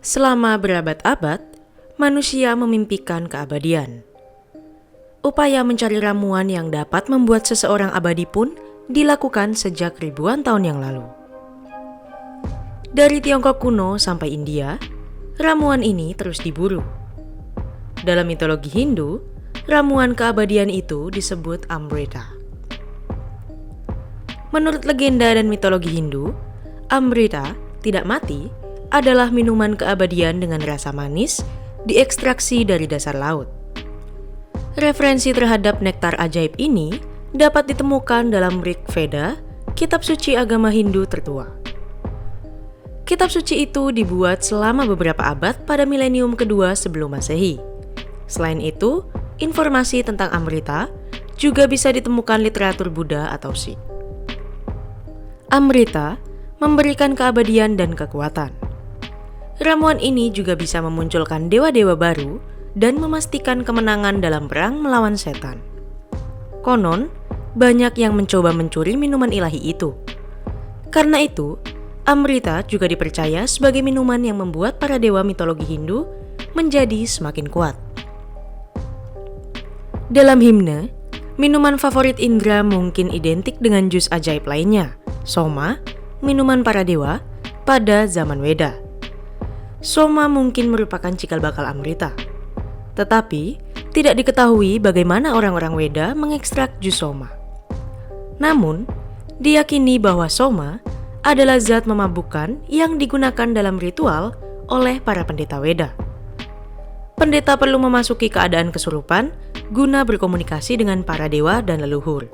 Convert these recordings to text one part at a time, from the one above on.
Selama berabad-abad, manusia memimpikan keabadian. Upaya mencari ramuan yang dapat membuat seseorang abadi pun dilakukan sejak ribuan tahun yang lalu. Dari Tiongkok kuno sampai India, ramuan ini terus diburu. Dalam mitologi Hindu, ramuan keabadian itu disebut Amrita. Menurut legenda dan mitologi Hindu, Amrita tidak mati adalah minuman keabadian dengan rasa manis diekstraksi dari dasar laut. Referensi terhadap nektar ajaib ini dapat ditemukan dalam Rig Veda, kitab suci agama Hindu tertua. Kitab suci itu dibuat selama beberapa abad pada milenium kedua sebelum Masehi. Selain itu, informasi tentang Amrita juga bisa ditemukan literatur Buddha atau Sikh. Amrita memberikan keabadian dan kekuatan. Ramuan ini juga bisa memunculkan dewa-dewa baru dan memastikan kemenangan dalam perang melawan setan. Konon, banyak yang mencoba mencuri minuman ilahi itu. Karena itu, Amrita juga dipercaya sebagai minuman yang membuat para dewa mitologi Hindu menjadi semakin kuat. Dalam himne, minuman favorit Indra mungkin identik dengan jus ajaib lainnya, Soma, minuman para dewa, pada zaman Weda. Soma mungkin merupakan cikal bakal Amrita. Tetapi, tidak diketahui bagaimana orang-orang Weda mengekstrak jus Soma. Namun, diyakini bahwa Soma adalah zat memabukkan yang digunakan dalam ritual oleh para pendeta Weda. Pendeta perlu memasuki keadaan kesurupan guna berkomunikasi dengan para dewa dan leluhur.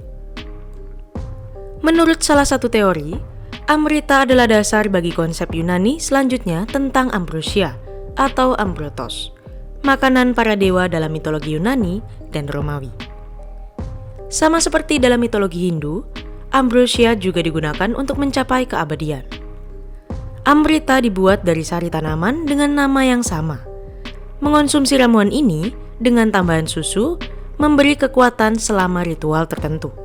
Menurut salah satu teori, Amrita adalah dasar bagi konsep Yunani selanjutnya tentang ambrosia atau ambrotos, makanan para dewa dalam mitologi Yunani dan Romawi. Sama seperti dalam mitologi Hindu, ambrosia juga digunakan untuk mencapai keabadian. Amrita dibuat dari sari tanaman dengan nama yang sama. Mengonsumsi ramuan ini dengan tambahan susu memberi kekuatan selama ritual tertentu.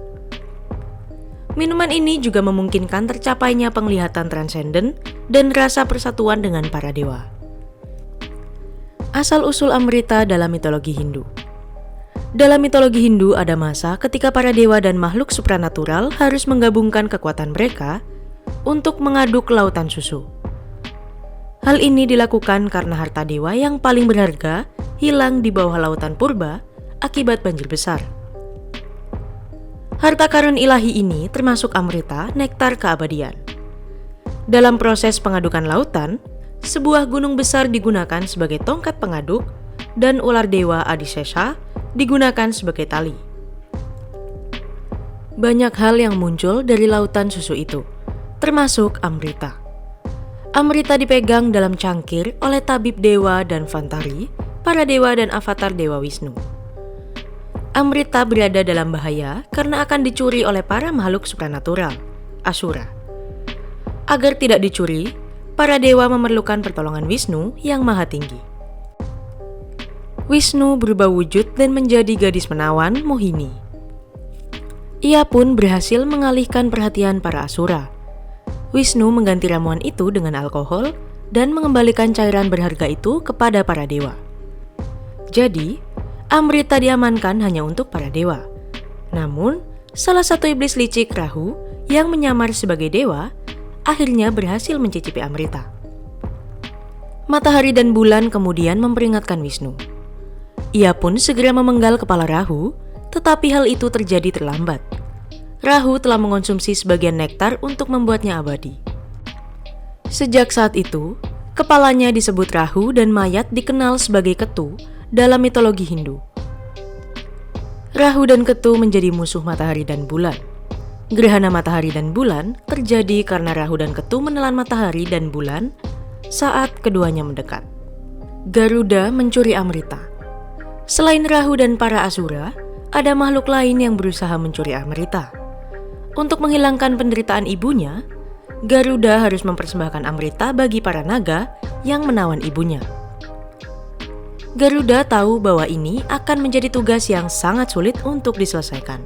Minuman ini juga memungkinkan tercapainya penglihatan transenden dan rasa persatuan dengan para dewa. Asal-usul Amrita dalam mitologi Hindu. Dalam mitologi Hindu ada masa ketika para dewa dan makhluk supranatural harus menggabungkan kekuatan mereka untuk mengaduk lautan susu. Hal ini dilakukan karena harta dewa yang paling berharga hilang di bawah lautan purba akibat banjir besar. Harta karun ilahi ini termasuk Amrita, nektar keabadian. Dalam proses pengadukan lautan, sebuah gunung besar digunakan sebagai tongkat pengaduk dan ular dewa Adisesa digunakan sebagai tali. Banyak hal yang muncul dari lautan susu itu, termasuk Amrita. Amrita dipegang dalam cangkir oleh tabib dewa dan Vantari, para dewa dan avatar dewa Wisnu. Amrita berada dalam bahaya karena akan dicuri oleh para makhluk supranatural, Asura. Agar tidak dicuri, para dewa memerlukan pertolongan Wisnu yang maha tinggi. Wisnu berubah wujud dan menjadi gadis menawan Mohini. Ia pun berhasil mengalihkan perhatian para Asura. Wisnu mengganti ramuan itu dengan alkohol dan mengembalikan cairan berharga itu kepada para dewa. Jadi, Amrita diamankan hanya untuk para dewa. Namun, salah satu iblis licik, Rahu, yang menyamar sebagai dewa, akhirnya berhasil mencicipi Amrita. Matahari dan bulan kemudian memperingatkan Wisnu. Ia pun segera memenggal kepala Rahu, tetapi hal itu terjadi terlambat. Rahu telah mengonsumsi sebagian nektar untuk membuatnya abadi. Sejak saat itu, kepalanya disebut Rahu dan mayat dikenal sebagai Ketu dalam mitologi Hindu. Rahu dan Ketu menjadi musuh matahari dan bulan. Gerhana matahari dan bulan terjadi karena Rahu dan Ketu menelan matahari dan bulan saat keduanya mendekat. Garuda mencuri Amrita. Selain Rahu dan para Asura, ada makhluk lain yang berusaha mencuri Amrita. Untuk menghilangkan penderitaan ibunya, Garuda harus mempersembahkan Amrita bagi para naga yang menawan ibunya. Garuda tahu bahwa ini akan menjadi tugas yang sangat sulit untuk diselesaikan.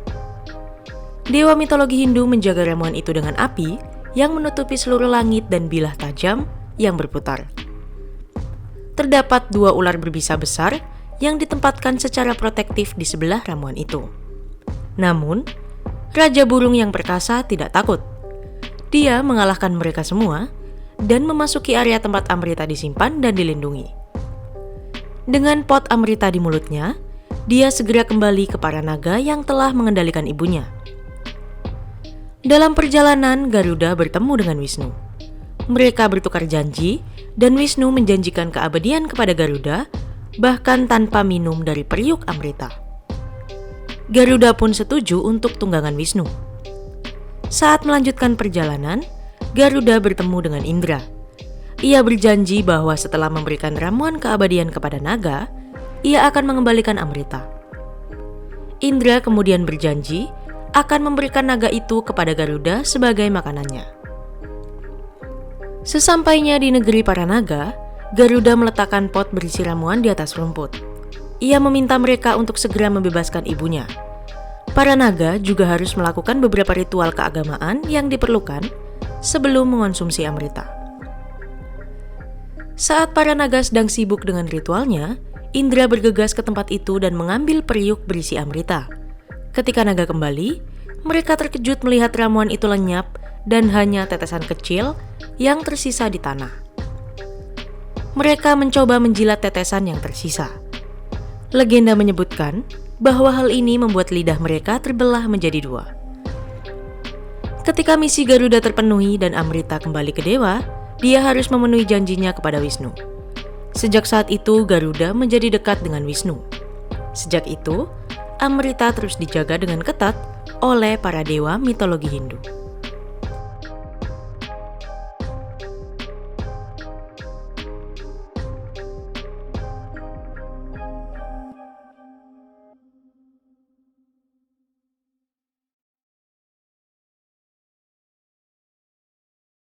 Dewa mitologi Hindu menjaga ramuan itu dengan api yang menutupi seluruh langit dan bilah tajam yang berputar. terdapat 2 ular berbisa besar yang ditempatkan secara protektif di sebelah ramuan itu. Namun, Raja Burung yang perkasa tidak takut. Dia mengalahkan mereka semua dan memasuki area tempat Amrita disimpan dan dilindungi. Dengan pot Amrita di mulutnya, dia segera kembali ke para naga yang telah mengendalikan ibunya. Dalam perjalanan, Garuda bertemu dengan Wisnu. Mereka bertukar janji dan Wisnu menjanjikan keabadian kepada Garuda, bahkan tanpa minum dari periuk Amrita. Garuda pun setuju untuk tunggangan Wisnu. Saat melanjutkan perjalanan, Garuda bertemu dengan Indra. Ia berjanji bahwa setelah memberikan ramuan keabadian kepada naga, ia akan mengembalikan Amrita. Indra kemudian berjanji akan memberikan naga itu kepada Garuda sebagai makanannya. Sesampainya di negeri para naga, Garuda meletakkan pot berisi ramuan di atas rumput. Ia meminta mereka untuk segera membebaskan ibunya. Para naga juga harus melakukan beberapa ritual keagamaan yang diperlukan sebelum mengonsumsi Amrita. Saat para naga sedang sibuk dengan ritualnya, Indra bergegas ke tempat itu dan mengambil periuk berisi Amrita. Ketika naga kembali, mereka terkejut melihat ramuan itu lenyap dan hanya tetesan kecil yang tersisa di tanah. Mereka mencoba menjilat tetesan yang tersisa. Legenda menyebutkan bahwa hal ini membuat lidah mereka terbelah menjadi 2. Ketika misi Garuda terpenuhi dan Amrita kembali ke dewa, dia harus memenuhi janjinya kepada Wisnu. Sejak saat itu, Garuda menjadi dekat dengan Wisnu. Sejak itu, Amrita terus dijaga dengan ketat oleh para dewa mitologi Hindu.